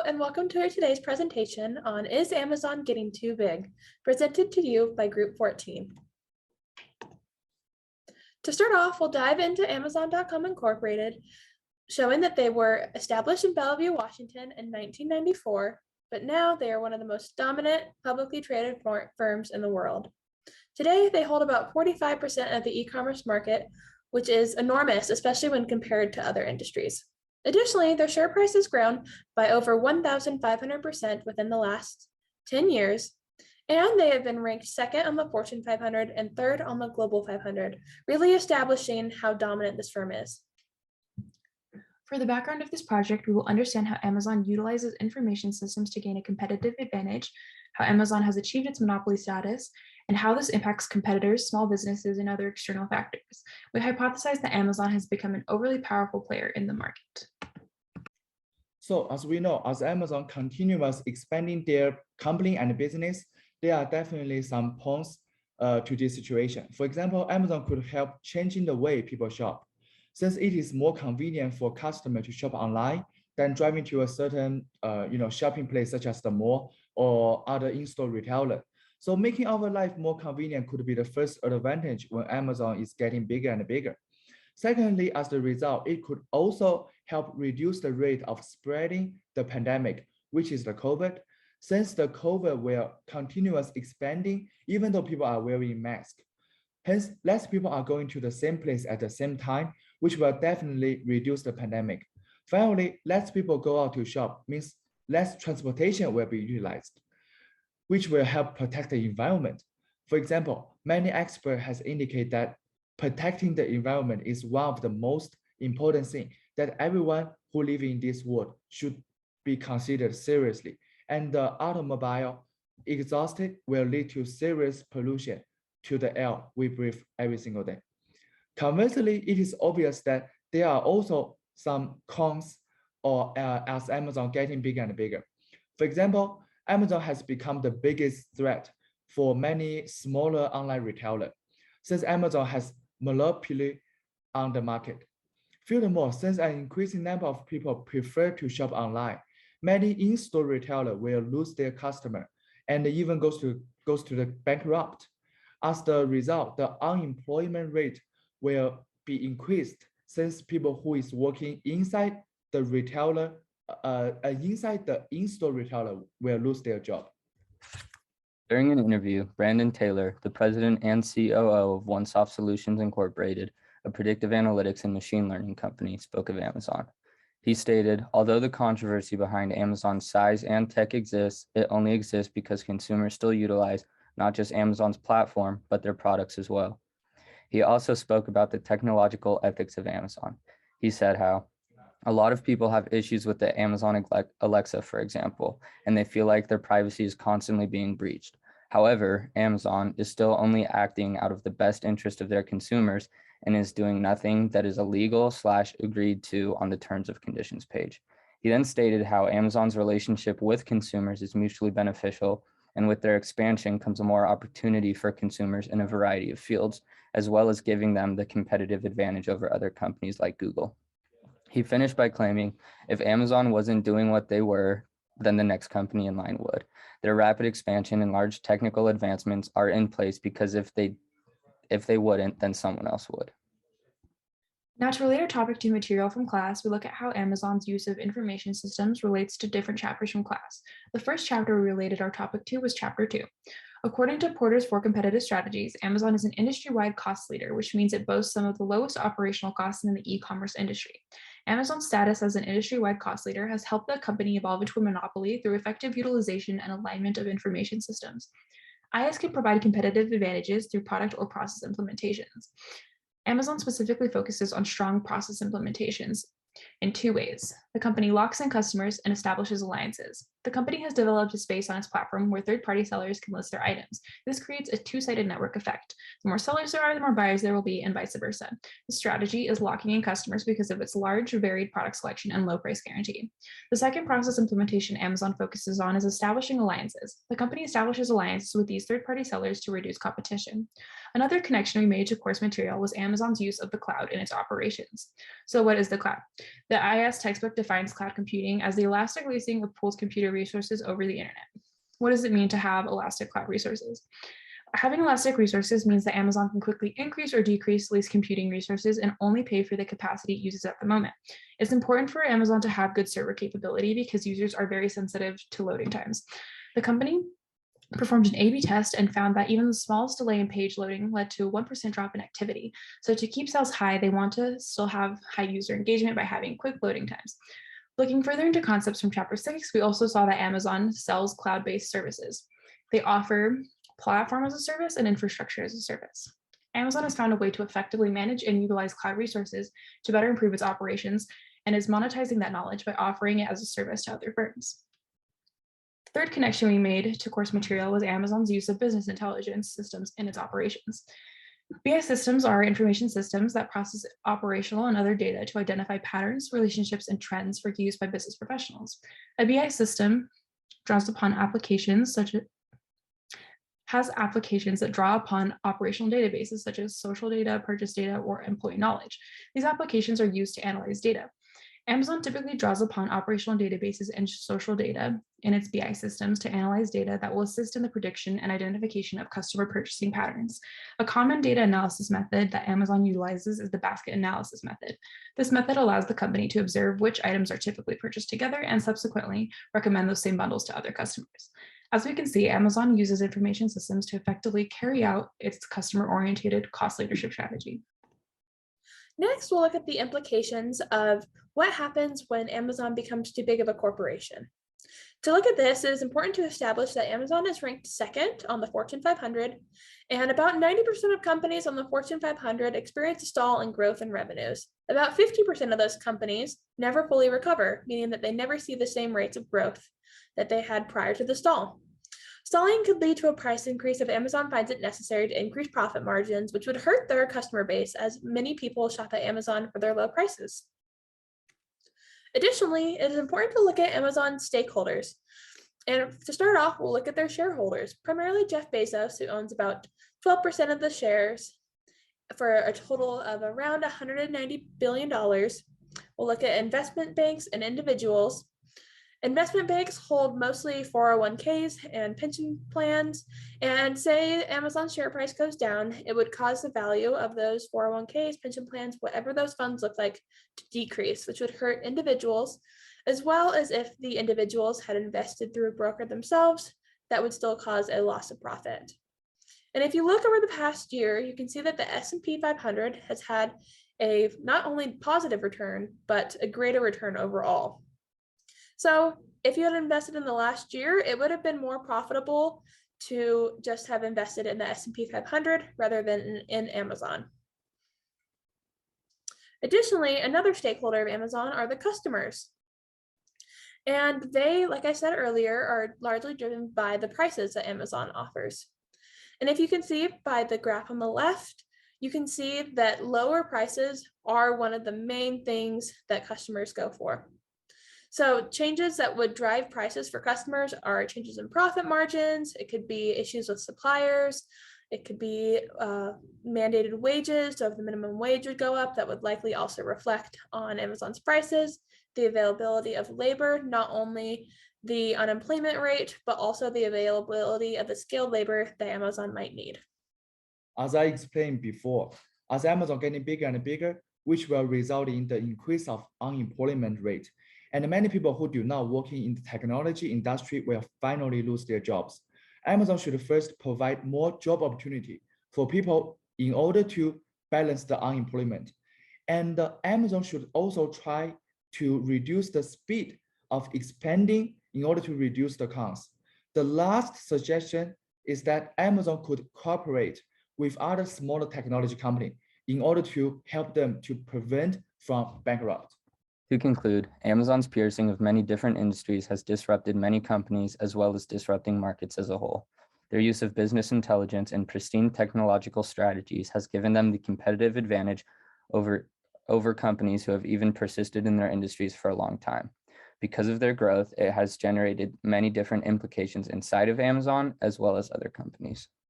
and welcome to today's presentation on Is Amazon Getting Too Big? Presented to you by Group 14. To start off, we'll dive into Amazon.com Incorporated, showing that they were established in Bellevue, Washington in 1994, but now they are one of the most dominant publicly traded firms in the world. Today, they hold about 45% of the e-commerce market, which is enormous, especially when compared to other industries. Additionally, their share price has grown by over 1,500% within the last 10 years, and they have been ranked second on the Fortune 500 and third on the Global 500, really establishing how dominant this firm is. For the background of this project, we will understand how Amazon utilizes information systems to gain a competitive advantage, how Amazon has achieved its monopoly status, and how this impacts competitors, small businesses, and other external factors. We hypothesize that Amazon has become an overly powerful player in the market. So as we know, as Amazon continues expanding their company and business, there are definitely some cons to this situation. For example, Amazon could help changing the way people shop. Since it is more convenient for customers to shop online than driving to a certain shopping place such as the mall or other in-store retailer. So making our life more convenient could be the first advantage when Amazon is getting bigger and bigger. Secondly, as a result, it could also help reduce the rate of spreading the pandemic, which is the COVID. Since the COVID will continuous expanding, even though people are wearing masks. Hence, less people are going to the same place at the same time, which will definitely reduce the pandemic. Finally, less people go out to shop means less transportation will be utilized, which will help protect the environment. For example, many experts has indicated that protecting the environment is one of the most important things that everyone who lives in this world should be considered seriously. And the automobile exhaust will lead to serious pollution to the air we breathe every single day. Conversely, it is obvious that there are also some cons as Amazon getting bigger and bigger. For example, Amazon has become the biggest threat for many smaller online retailers, since Amazon has monopoly on the market. Furthermore, since an increasing number of people prefer to shop online, many in-store retailers will lose their customer and even goes to the bankrupt. As the result, the unemployment rate will be increased since people who is working inside the retailer, inside the in-store retailer will lose their job. During an interview, Brandon Taylor, the president and COO of OneSoft Solutions Incorporated, a predictive analytics and machine learning company, spoke of Amazon. He stated, although the controversy behind Amazon's size and tech exists, it only exists because consumers still utilize not just Amazon's platform, but their products as well. He also spoke about the technological ethics of Amazon. He said how a lot of people have issues with the Amazon Alexa, for example, and they feel like their privacy is constantly being breached. However, Amazon is still only acting out of the best interest of their consumers and is doing nothing that is illegal / agreed to on the terms of conditions page. He then stated how Amazon's relationship with consumers is mutually beneficial, and with their expansion comes a more opportunity for consumers in a variety of fields, as well as giving them the competitive advantage over other companies like Google. He finished by claiming, if Amazon wasn't doing what they were, then the next company in line would. Their rapid expansion and large technical advancements are in place because if they wouldn't, then someone else would. Now, to relate our topic to material from class, we look at how Amazon's use of information systems relates to different chapters from class. The first chapter we related our topic to was chapter 2. According to Porter's 4 competitive strategies, Amazon is an industry-wide cost leader, which means it boasts some of the lowest operational costs in the e-commerce industry. Amazon's status as an industry-wide cost leader has helped the company evolve into a monopoly through effective utilization and alignment of information systems. IS can provide competitive advantages through product or process implementations. Amazon specifically focuses on strong process implementations in 2 ways. The company locks in customers and establishes alliances. The company has developed a space on its platform where third-party sellers can list their items. This creates a two-sided network effect. The more sellers there are, the more buyers there will be, and vice versa. The strategy is locking in customers because of its large, varied product selection and low price guarantee. The second process implementation Amazon focuses on is establishing alliances. The company establishes alliances with these third-party sellers to reduce competition. Another connection we made to course material was Amazon's use of the cloud in its operations. So what is the cloud? The IIS textbook defines cloud computing as the elastic leasing of pooled computer resources over the internet. What does it mean to have elastic cloud resources? Having elastic resources means that Amazon can quickly increase or decrease leased computing resources and only pay for the capacity it uses at the moment. It's important for Amazon to have good server capability because users are very sensitive to loading times. The company performed an A/B test and found that even the smallest delay in page loading led to a 1% drop in activity. So to keep sales high, they want to still have high user engagement by having quick loading times. Looking further into concepts from chapter 6, we also saw that Amazon sells cloud-based services. They offer platform as a service and infrastructure as a service. Amazon has found a way to effectively manage and utilize cloud resources to better improve its operations and is monetizing that knowledge by offering it as a service to other firms. The third connection we made to course material was Amazon's use of business intelligence systems in its operations. BI systems are information systems that process operational and other data to identify patterns, relationships, and trends for use by business professionals. A BI system draws upon applications has applications that draw upon operational databases such as social data, purchase data, or employee knowledge. These applications are used to analyze data. Amazon typically draws upon operational databases and social data in its BI systems to analyze data that will assist in the prediction and identification of customer purchasing patterns. A common data analysis method that Amazon utilizes is the basket analysis method. This method allows the company to observe which items are typically purchased together and subsequently recommend those same bundles to other customers. As we can see, Amazon uses information systems to effectively carry out its customer-oriented cost leadership strategy. Next, we'll look at the implications of what happens when Amazon becomes too big of a corporation. To look at this, it is important to establish that Amazon is ranked second on the Fortune 500, and about 90% of companies on the Fortune 500 experience a stall in growth and revenues. About 50% of those companies never fully recover, meaning that they never see the same rates of growth that they had prior to the stall. Stalling could lead to a price increase if Amazon finds it necessary to increase profit margins, which would hurt their customer base as many people shop at Amazon for their low prices. Additionally, it is important to look at Amazon's stakeholders. And to start off, we'll look at their shareholders, primarily Jeff Bezos, who owns about 12% of the shares for a total of around $190 billion. We'll look at investment banks and individuals. Investment banks hold mostly 401ks and pension plans, and say Amazon's share price goes down, it would cause the value of those 401ks, pension plans, whatever those funds look like, to decrease, which would hurt individuals, as well as if the individuals had invested through a broker themselves, that would still cause a loss of profit. And if you look over the past year, you can see that the S&P 500 has had a not only positive return, but a greater return overall. So if you had invested in the last year, it would have been more profitable to just have invested in the S&P 500 rather than in Amazon. Additionally, another stakeholder of Amazon are the customers. And they, like I said earlier, are largely driven by the prices that Amazon offers. And if you can see by the graph on the left, you can see that lower prices are one of the main things that customers go for. So changes that would drive prices for customers are changes in profit margins. It could be issues with suppliers. It could be mandated wages. So if the minimum wage would go up, that would likely also reflect on Amazon's prices. The availability of labor, not only the unemployment rate, but also the availability of the skilled labor that Amazon might need. As I explained before, as Amazon getting bigger and bigger, which will result in the increase of unemployment rate. And many people who do not working in the technology industry will finally lose their jobs. Amazon should first provide more job opportunity for people in order to balance the unemployment. And Amazon should also try to reduce the speed of expanding in order to reduce the costs. The last suggestion is that Amazon could cooperate with other smaller technology companies in order to help them to prevent from bankrupt. To conclude, Amazon's piercing of many different industries has disrupted many companies as well as disrupting markets as a whole. Their use of business intelligence and pristine technological strategies has given them the competitive advantage over companies who have even persisted in their industries for a long time. Because of their growth, it has generated many different implications inside of Amazon as well as other companies.